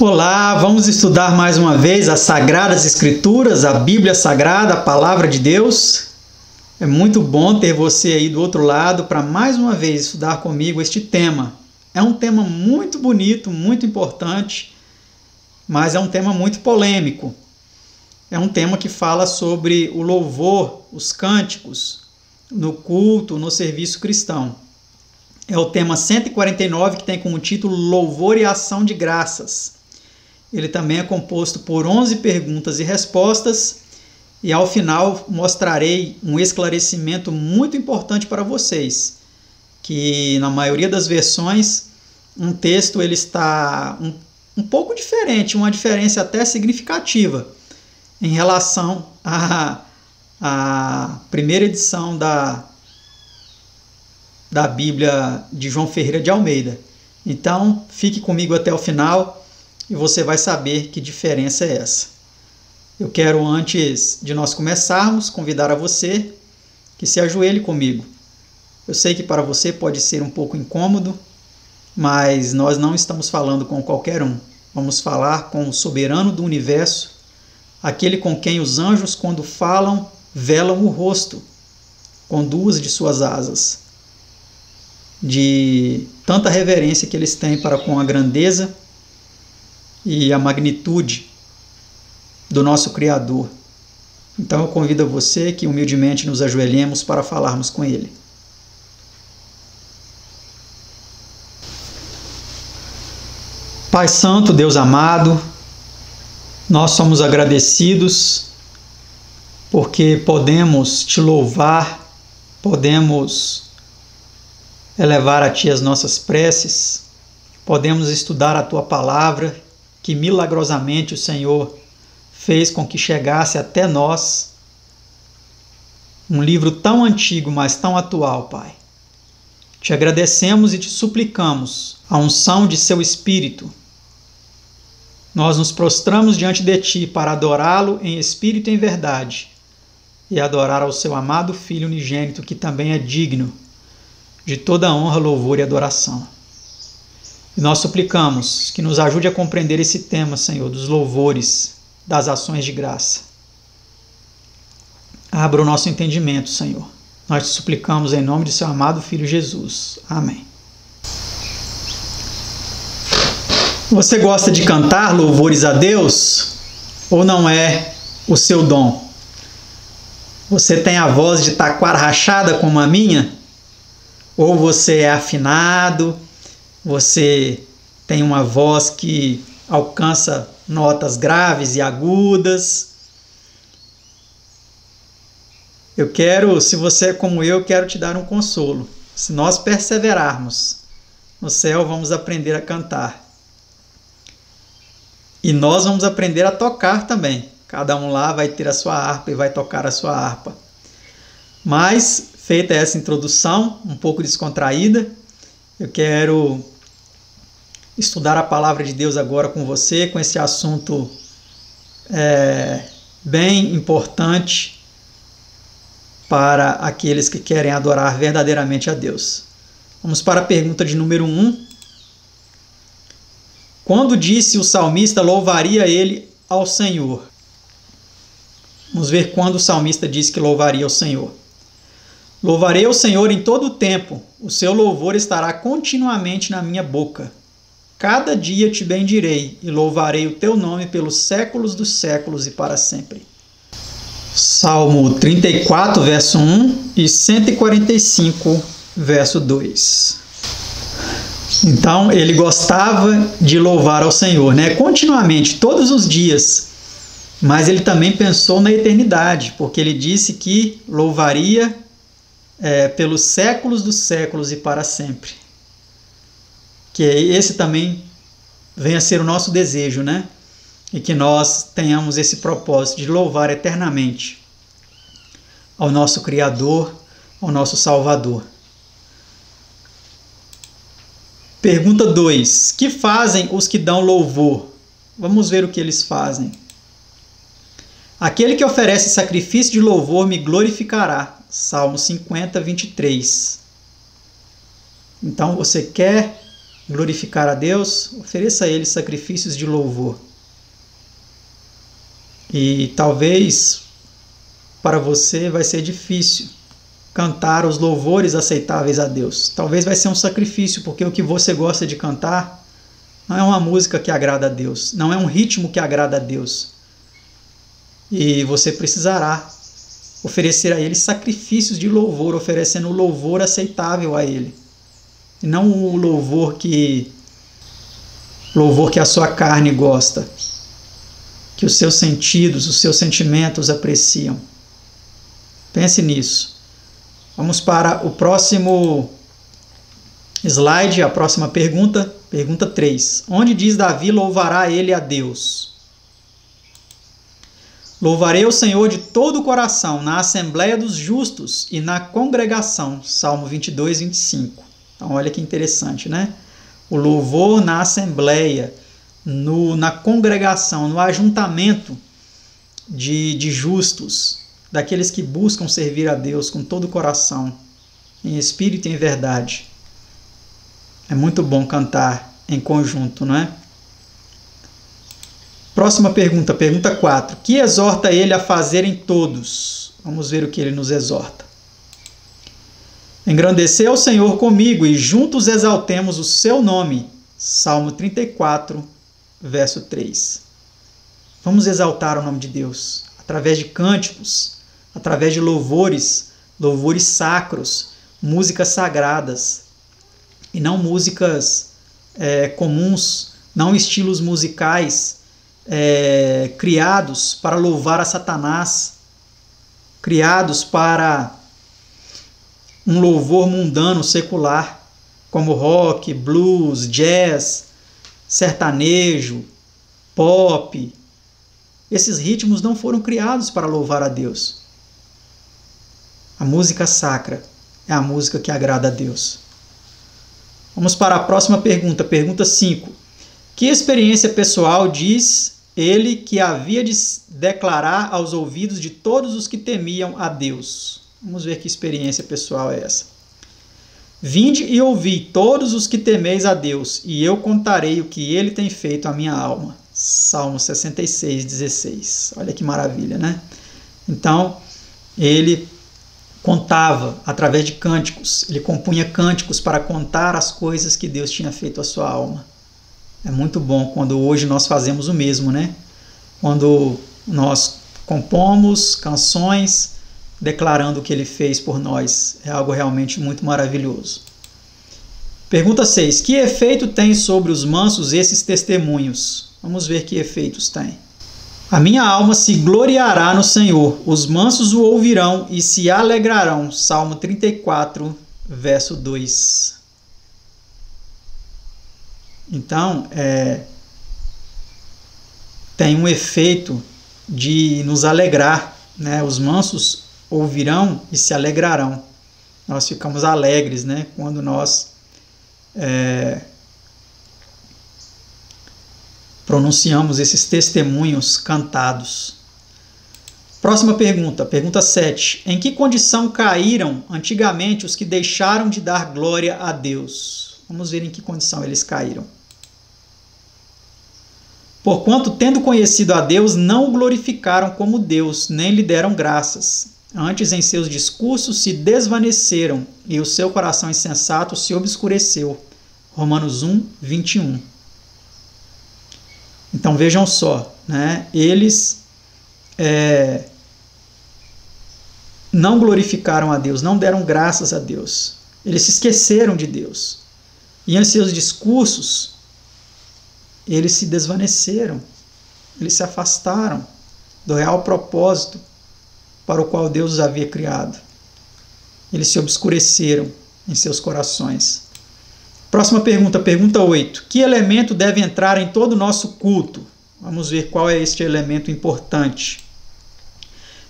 Olá, vamos estudar mais uma vez as Sagradas Escrituras, a Bíblia Sagrada, a Palavra de Deus. É muito bom ter você aí do outro lado para mais uma vez estudar comigo este tema. É um tema muito bonito, muito importante, mas é um tema muito polêmico. É um tema que fala sobre o louvor, os cânticos, no culto, no serviço cristão. É o tema 149, que tem como título Louvor e Ação de Graças. Ele também é composto por 11 perguntas e respostas, e ao final mostrarei um esclarecimento muito importante para vocês, que na maioria das versões, um texto ele está um pouco diferente, uma diferença até significativa, em relação à primeira edição da Bíblia de João Ferreira de Almeida. Então, fique comigo até o final e você vai saber que diferença é essa. Eu quero, antes de nós começarmos, convidar a você que se ajoelhe comigo. Eu sei que para você pode ser um pouco incômodo, mas nós não estamos falando com qualquer um. Vamos falar com o soberano do universo, aquele com quem os anjos, quando falam, velam o rosto com duas de suas asas, de tanta reverência que eles têm para com a grandeza e a magnitude do nosso Criador. Então eu convido a você que humildemente nos ajoelhemos para falarmos com Ele. Pai Santo, Deus amado, nós somos agradecidos porque podemos Te louvar, podemos elevar a Ti as nossas preces, podemos estudar a Tua Palavra, que milagrosamente o Senhor fez com que chegasse até nós, um livro tão antigo, mas tão atual, Pai. Te agradecemos e Te suplicamos a unção de Seu Espírito. Nós nos prostramos diante de Ti para adorá-lo em espírito e em verdade, e adorar ao Seu amado Filho unigênito, que também é digno de toda honra, louvor e adoração. E nós suplicamos que nos ajude a compreender esse tema, Senhor, dos louvores, das ações de graça. Abra o nosso entendimento, Senhor. Nós te suplicamos em nome de Seu amado Filho Jesus. Amém. Você gosta de cantar louvores a Deus ou não é o seu dom? Você tem a voz de taquara rachada como a minha? Ou você é afinado, você tem uma voz que alcança notas graves e agudas? Se você é como eu, quero te dar um consolo. Se nós perseverarmos, no céu vamos aprender a cantar. E nós vamos aprender a tocar também. Cada um lá vai ter a sua harpa e vai tocar a sua harpa. Mas, feita essa introdução, um pouco descontraída, eu quero estudar a Palavra de Deus agora com você, com esse assunto bem importante para aqueles que querem adorar verdadeiramente a Deus. Vamos para a pergunta de número 1. Quando disse o salmista, louvaria ele ao Senhor? Vamos ver quando o salmista disse que louvaria ao Senhor. Louvarei ao Senhor em todo o tempo, o seu louvor estará continuamente na minha boca. Cada dia te bendirei e louvarei o teu nome pelos séculos dos séculos e para sempre. Salmo 34, verso 1 e 145, verso 2. Então, ele gostava de louvar ao Senhor, continuamente, todos os dias. Mas ele também pensou na eternidade, porque ele disse que louvaria pelos séculos dos séculos e para sempre. Que esse também venha a ser o nosso desejo, E que nós tenhamos esse propósito de louvar eternamente ao nosso Criador, ao nosso Salvador. Pergunta 2. Que fazem os que dão louvor? Vamos ver o que eles fazem. Aquele que oferece sacrifício de louvor me glorificará. Salmo 50, 23. Então você quer glorificar a Deus, ofereça a Ele sacrifícios de louvor. E talvez para você vai ser difícil cantar os louvores aceitáveis a Deus. Talvez vai ser um sacrifício, porque o que você gosta de cantar não é uma música que agrada a Deus, não é um ritmo que agrada a Deus. E você precisará oferecer a Ele sacrifícios de louvor, oferecendo o louvor aceitável a Ele. E não o louvor que a sua carne gosta, que os seus sentidos, os seus sentimentos apreciam. Pense nisso. Vamos para o próximo slide, a próxima pergunta, pergunta 3. Onde diz Davi louvará ele a Deus? Louvarei o Senhor de todo o coração, na assembleia dos justos e na congregação. Salmo 22, 25. Então, olha que interessante, né? O louvor na assembleia, na congregação, no ajuntamento de justos, daqueles que buscam servir a Deus com todo o coração, em espírito e em verdade. É muito bom cantar em conjunto, não é? Próxima pergunta, pergunta 4. Que exorta ele a fazerem todos? Vamos ver o que ele nos exorta. Engrandecer ao Senhor comigo e juntos exaltemos o seu nome. Salmo 34, verso 3. Vamos exaltar o nome de Deus através de cânticos, através de louvores sacros, músicas sagradas, e não músicas comuns, não estilos musicais criados para louvar a Satanás, criados para um louvor mundano, secular, como rock, blues, jazz, sertanejo, pop. Esses ritmos não foram criados para louvar a Deus. A música sacra é a música que agrada a Deus. Vamos para a próxima pergunta, pergunta 5. Que experiência pessoal diz ele que havia de declarar aos ouvidos de todos os que temiam a Deus? Vamos ver que experiência pessoal é essa. Vinde e ouvi todos os que temeis a Deus, e eu contarei o que ele tem feito à minha alma. Salmo 66, 16. Olha que maravilha, né? Então, ele contava através de cânticos, ele compunha cânticos para contar as coisas que Deus tinha feito à sua alma. É muito bom quando hoje nós fazemos o mesmo, né? Quando nós compomos canções declarando o que ele fez por nós. É algo realmente muito maravilhoso. Pergunta 6. Que efeito tem sobre os mansos esses testemunhos? Vamos ver que efeitos tem. A minha alma se gloriará no Senhor, os mansos o ouvirão e se alegrarão. Salmo 34, verso 2. Então, tem um efeito de nos alegrar, né? Os mansos ouvirão e se alegrarão. Nós ficamos alegres, né? Quando nós pronunciamos esses testemunhos cantados. Próxima pergunta, pergunta 7. Em que condição caíram antigamente os que deixaram de dar glória a Deus? Vamos ver em que condição eles caíram. Porquanto, tendo conhecido a Deus, não o glorificaram como Deus, nem lhe deram graças. Antes, em seus discursos, se desvaneceram, e o seu coração insensato se obscureceu. Romanos 1, 21. Então, vejam só, né? Eles não glorificaram a Deus, não deram graças a Deus. Eles se esqueceram de Deus. E em seus discursos, eles se desvaneceram, eles se afastaram do real propósito para o qual Deus os havia criado. Eles se obscureceram em seus corações. Próxima pergunta, pergunta 8. Que elemento deve entrar em todo o nosso culto? Vamos ver qual é este elemento importante.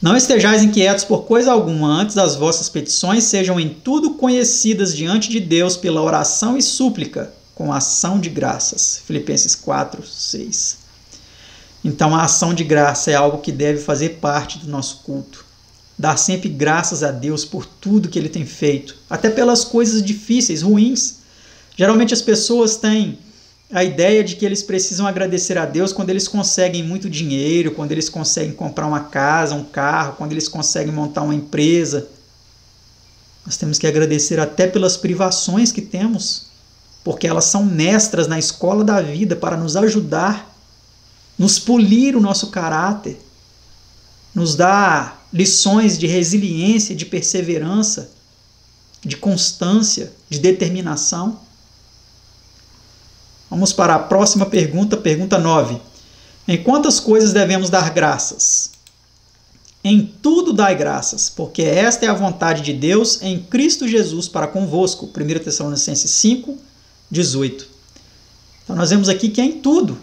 Não estejais inquietos por coisa alguma, antes as vossas petições sejam em tudo conhecidas diante de Deus pela oração e súplica, com ação de graças. Filipenses 4, 6. Então, a ação de graça é algo que deve fazer parte do nosso culto. Dar sempre graças a Deus por tudo que Ele tem feito, até pelas coisas difíceis, ruins. Geralmente as pessoas têm a ideia de que eles precisam agradecer a Deus quando eles conseguem muito dinheiro, quando eles conseguem comprar uma casa, um carro, quando eles conseguem montar uma empresa. Nós temos que agradecer até pelas privações que temos, porque elas são mestras na escola da vida para nos ajudar, nos polir o nosso caráter, nos dar lições de resiliência, de perseverança, de constância, de determinação. Vamos para a próxima pergunta, pergunta 9. Em quantas coisas devemos dar graças? Em tudo dai graças, porque esta é a vontade de Deus em Cristo Jesus para convosco. 1 Tessalonicenses 5, 18. Então nós vemos aqui que é em tudo.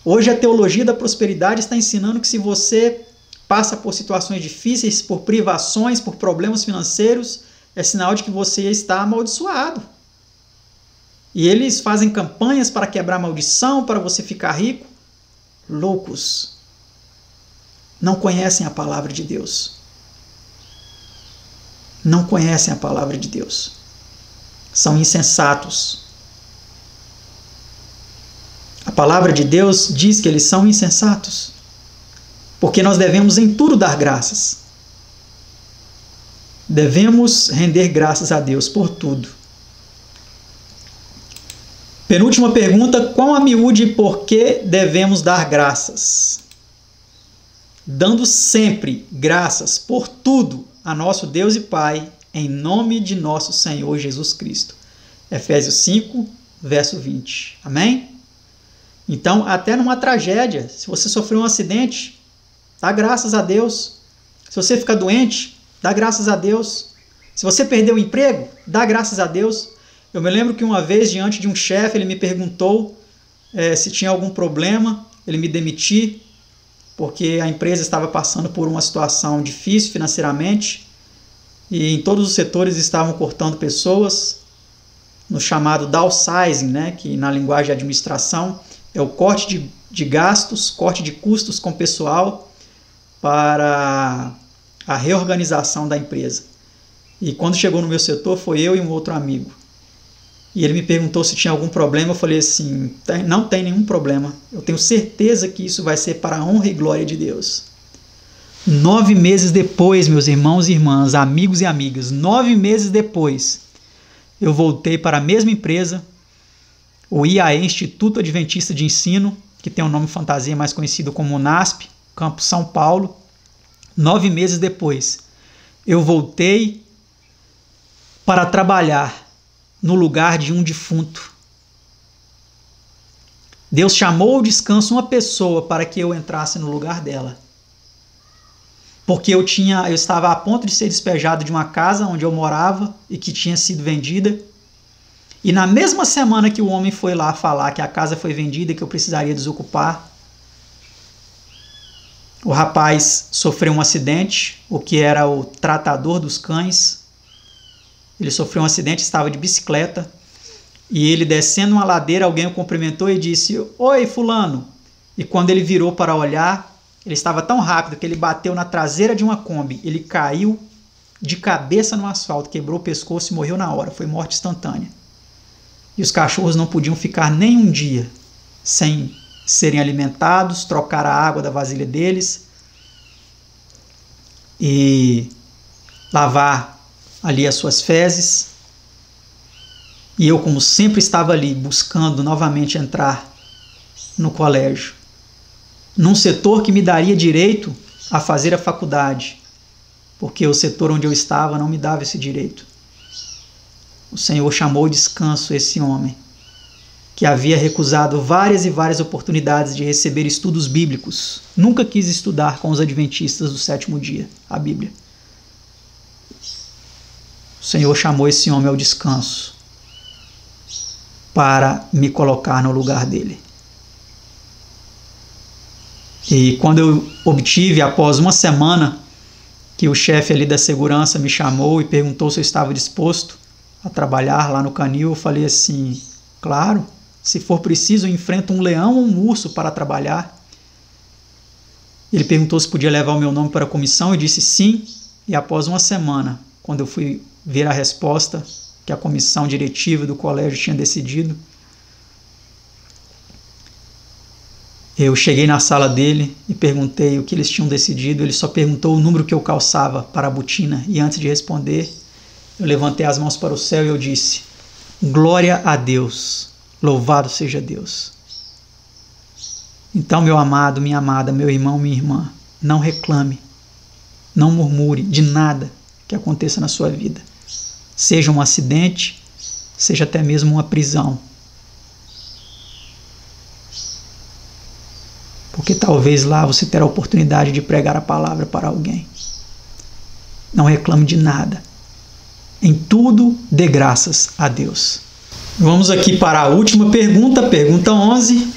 Hoje a teologia da prosperidade está ensinando que se você passa por situações difíceis, por privações, por problemas financeiros, é sinal de que você está amaldiçoado. E eles fazem campanhas para quebrar a maldição, para você ficar rico. Loucos. Não conhecem a palavra de Deus. Não conhecem a palavra de Deus. São insensatos. A palavra de Deus diz que eles são insensatos. Porque nós devemos em tudo dar graças. Devemos render graças a Deus por tudo. Penúltima pergunta, quão a miúde e por que devemos dar graças? Dando sempre graças por tudo a nosso Deus e Pai, em nome de nosso Senhor Jesus Cristo. Efésios 5, verso 20. Amém? Então, até numa tragédia, se você sofreu um acidente, dá graças a Deus. Se você ficar doente, dá graças a Deus. Se você perdeu o emprego, dá graças a Deus. Eu me lembro que uma vez, diante de um chefe, ele me perguntou se tinha algum problema, ele me demitiu, porque a empresa estava passando por uma situação difícil financeiramente e em todos os setores estavam cortando pessoas, no chamado downsizing, né, que na linguagem de administração é o corte de gastos, corte de custos com o pessoal para a reorganização da empresa. E quando chegou no meu setor, foi eu e um outro amigo. E ele me perguntou se tinha algum problema. Eu falei assim, não tem nenhum problema. Eu tenho certeza que isso vai ser para a honra e glória de Deus. 9 meses depois, meus irmãos e irmãs, amigos e amigas, 9 meses depois, eu voltei para a mesma empresa, o IAE, Instituto Adventista de Ensino, que tem um nome fantasia mais conhecido como UNASP, Campus São Paulo. 9 meses depois, eu voltei para trabalhar no lugar de um defunto. Deus chamou ao descanso uma pessoa para que eu entrasse no lugar dela. Porque eu estava a ponto de ser despejado de uma casa onde eu morava e que tinha sido vendida. E na mesma semana que o homem foi lá falar que a casa foi vendida e que eu precisaria desocupar, o rapaz sofreu um acidente, o que era o tratador dos cães. Ele sofreu um acidente, estava de bicicleta, e ele descendo uma ladeira, alguém o cumprimentou e disse, oi fulano, e quando ele virou para olhar, ele estava tão rápido que ele bateu na traseira de uma Kombi, ele caiu de cabeça no asfalto, quebrou o pescoço e morreu na hora, foi morte instantânea. E os cachorros não podiam ficar nem um dia sem serem alimentados, trocar a água da vasilha deles e lavar ali as suas fezes. E eu, como sempre, estava ali buscando novamente entrar no colégio, num setor que me daria direito a fazer a faculdade, porque o setor onde eu estava não me dava esse direito. O Senhor chamou descanso esse homem, que havia recusado várias e várias oportunidades de receber estudos bíblicos. Nunca quis estudar com os adventistas do 7º dia, a Bíblia. O Senhor chamou esse homem ao descanso para me colocar no lugar dele. E quando eu obtive, após uma semana, que o chefe ali da segurança me chamou e perguntou se eu estava disposto a trabalhar lá no canil, eu falei assim, claro, se for preciso eu enfrento um leão ou um urso para trabalhar. Ele perguntou se podia levar o meu nome para a comissão, eu disse sim, e após uma semana, quando eu fui ver a resposta, que a comissão diretiva do colégio tinha decidido. Eu cheguei na sala dele e perguntei o que eles tinham decidido. Ele só perguntou o número que eu calçava para a botina. E antes de responder, eu levantei as mãos para o céu e eu disse: glória a Deus, louvado seja Deus. Então, meu amado, minha amada, meu irmão, minha irmã, não reclame, não murmure de nada que aconteça na sua vida. Seja um acidente, seja até mesmo uma prisão. Porque talvez lá você terá a oportunidade de pregar a palavra para alguém. Não reclame de nada. Em tudo, dê graças a Deus. Vamos aqui para a última pergunta, pergunta 11.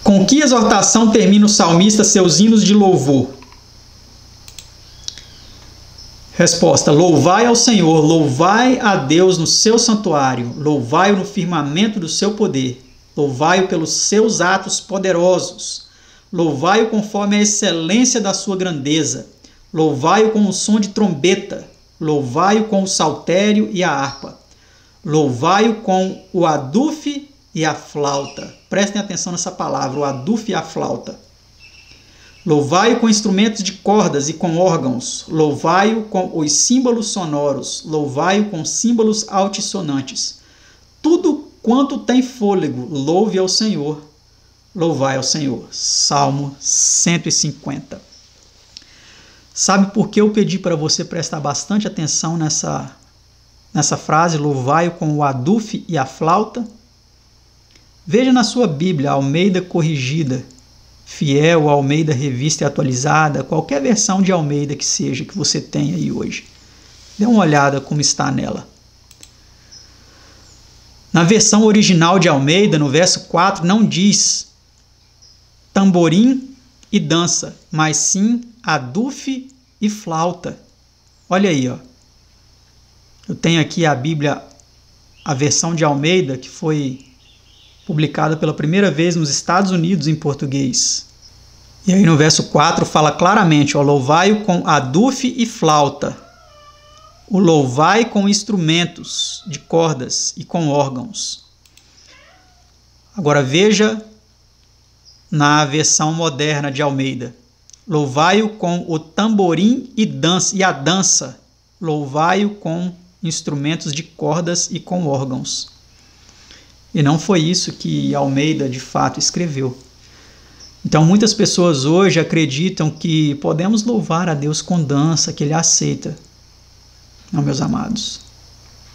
Com que exortação termina o salmista seus hinos de louvor? Resposta: louvai ao Senhor, louvai a Deus no seu santuário, louvai-o no firmamento do seu poder. Louvai-o pelos seus atos poderosos. Louvai-o conforme a excelência da sua grandeza. Louvai-o com o som de trombeta. Louvai-o com o saltério e a harpa. Louvai-o com o adufe e a flauta. Prestem atenção nessa palavra, o adufe e a flauta. Louvai-o com instrumentos de cordas e com órgãos. Louvai-o com os símbolos sonoros. Louvai-o com símbolos altissonantes. Tudo quanto tem fôlego, louve ao Senhor, louvai ao Senhor. Salmo 150. Sabe por que eu pedi para você prestar bastante atenção nessa frase, louvai-o com o adufe e a flauta? Veja na sua Bíblia, Almeida Corrigida, Fiel, Almeida Revista e Atualizada, qualquer versão de Almeida que seja, que você tenha aí hoje. Dê uma olhada como está nela. Na versão original de Almeida, no verso 4, não diz tamborim e dança, mas sim adufe e flauta. Olha aí, ó. Eu tenho aqui a Bíblia, a versão de Almeida, que foi publicada pela primeira vez nos Estados Unidos em português. E aí no verso 4 fala claramente, ó, louvai-o com adufe e flauta. O louvai com instrumentos de cordas e com órgãos. Agora veja na versão moderna de Almeida. Louvai-o com o tamborim e a dança. Louvai-o com instrumentos de cordas e com órgãos. E não foi isso que Almeida de fato escreveu. Então muitas pessoas hoje acreditam que podemos louvar a Deus com dança, que Ele aceita. Não, meus amados.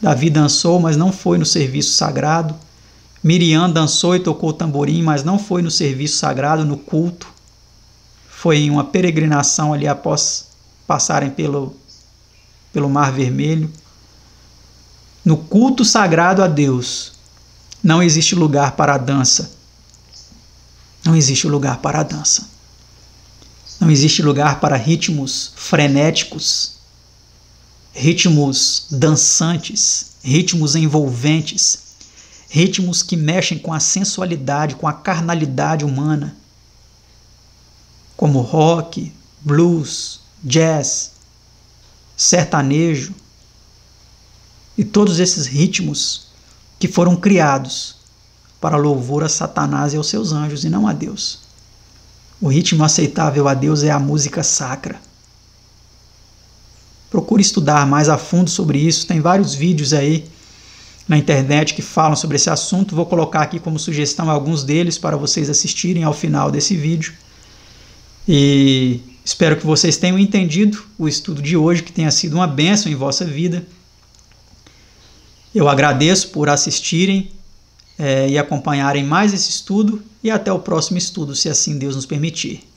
Davi dançou, mas não foi no serviço sagrado. Miriam dançou e tocou tamborim, mas não foi no serviço sagrado, no culto. Foi em uma peregrinação ali após passarem pelo Mar Vermelho. No culto sagrado a Deus, não existe lugar para a dança. Não existe lugar para a dança. Não existe lugar para ritmos frenéticos, ritmos dançantes, ritmos envolventes, ritmos que mexem com a sensualidade, com a carnalidade humana, como rock, blues, jazz, sertanejo e todos esses ritmos que foram criados para louvor a Satanás e aos seus anjos e não a Deus. O ritmo aceitável a Deus é a música sacra. Procure estudar mais a fundo sobre isso. Tem vários vídeos aí na internet que falam sobre esse assunto. Vou colocar aqui como sugestão alguns deles para vocês assistirem ao final desse vídeo. E espero que vocês tenham entendido o estudo de hoje, que tenha sido uma bênção em vossa vida. Eu agradeço por assistirem e acompanharem mais esse estudo. E até o próximo estudo, se assim Deus nos permitir.